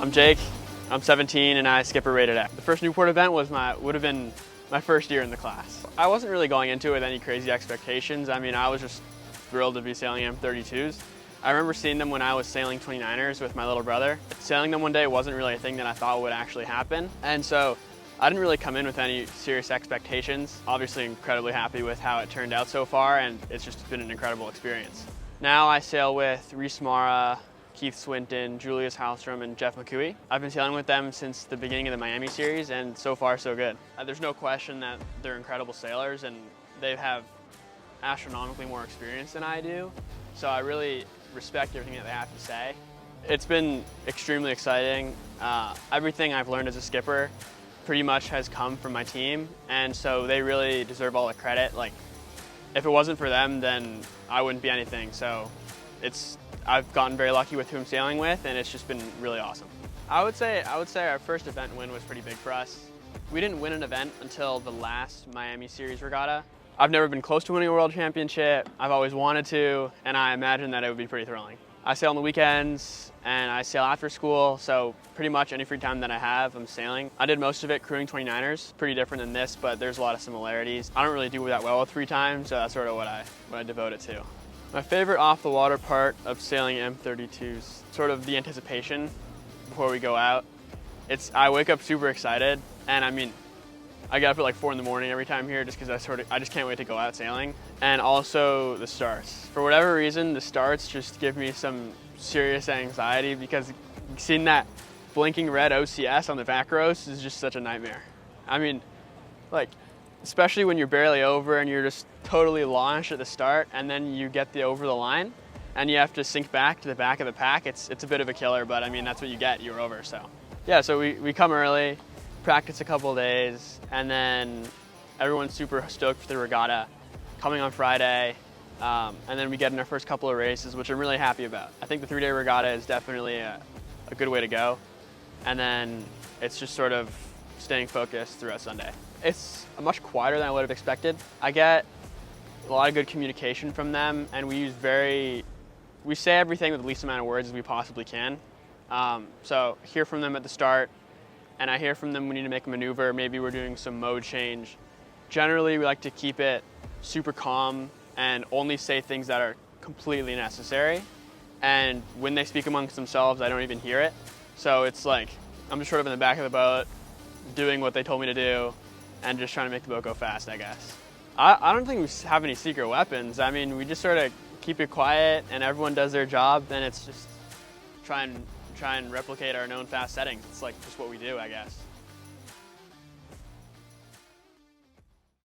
I'm Jake, I'm 17 and I skipper rated A. The first Newport event would have been my first year in the class. I wasn't really going into it with any crazy expectations. I mean, I was just thrilled to be sailing M32s. I remember seeing them when I was sailing 29ers with my little brother. Sailing them one day wasn't really a thing that I thought would actually happen. And so I didn't really come in with any serious expectations. Obviously incredibly happy with how it turned out so far, and it's just been an incredible experience. Now I sail with Rhys, Keith Swinton, Julius, Hallstrom, and Jeff McCooey. I've been sailing with them since the beginning of the Miami series, and so far so good. There's no question that they're incredible sailors, and they have astronomically more experience than I do. So I really respect everything that they have to say. It's been extremely exciting. Everything I've learned as a skipper pretty much has come from my team, and so they really deserve all the credit. Like, if it wasn't for them, then I wouldn't be anything. So I've gotten very lucky with who I'm sailing with, and it's just been really awesome. I would say our first event win was pretty big for us. We didn't win an event until the last Miami Series regatta. I've never been close to winning a World Championship. I've always wanted to, and I imagine that it would be pretty thrilling. I sail on the weekends, and I sail after school, so pretty much any free time that I have, I'm sailing. I did most of it crewing 29ers, pretty different than this, but there's a lot of similarities. I don't really do that well with free time, so that's sort of what I devote it to. My favorite off-the-water part of sailing M32s, sort of the anticipation before we go out. I wake up super excited, and I mean, I get up at like 4 in the morning every time here just because I just can't wait to go out sailing. And also the starts. For whatever reason, the starts just give me some serious anxiety because seeing that blinking red OCS on the back rows is just such a nightmare. I mean, like, especially when you're barely over and you're just totally launched at the start, and then you get over the line and you have to sink back to the back of the pack. It's a bit of a killer, but I mean, that's what you get, you're over. So yeah, so we come early, practice a couple of days, and then everyone's super stoked for the regatta coming on Friday, and then we get in our first couple of races, which I'm really happy about. I think the 3-day regatta is definitely a good way to go, and then it's just sort of staying focused throughout Sunday. It's much quieter than I would have expected. I get a lot of good communication from them, and we say everything with the least amount of words as we possibly can. So hear from them at the start, and I hear from them when we need to make a maneuver, maybe we're doing some mode change. Generally, we like to keep it super calm and only say things that are completely necessary. And when they speak amongst themselves, I don't even hear it. So it's like, I'm just sort of in the back of the boat, doing what they told me to do, and just trying to make the boat go fast, I guess. I don't think we have any secret weapons. I mean, we just sort of keep it quiet and everyone does their job, then it's just try and replicate our known fast settings. It's like just what we do, I guess.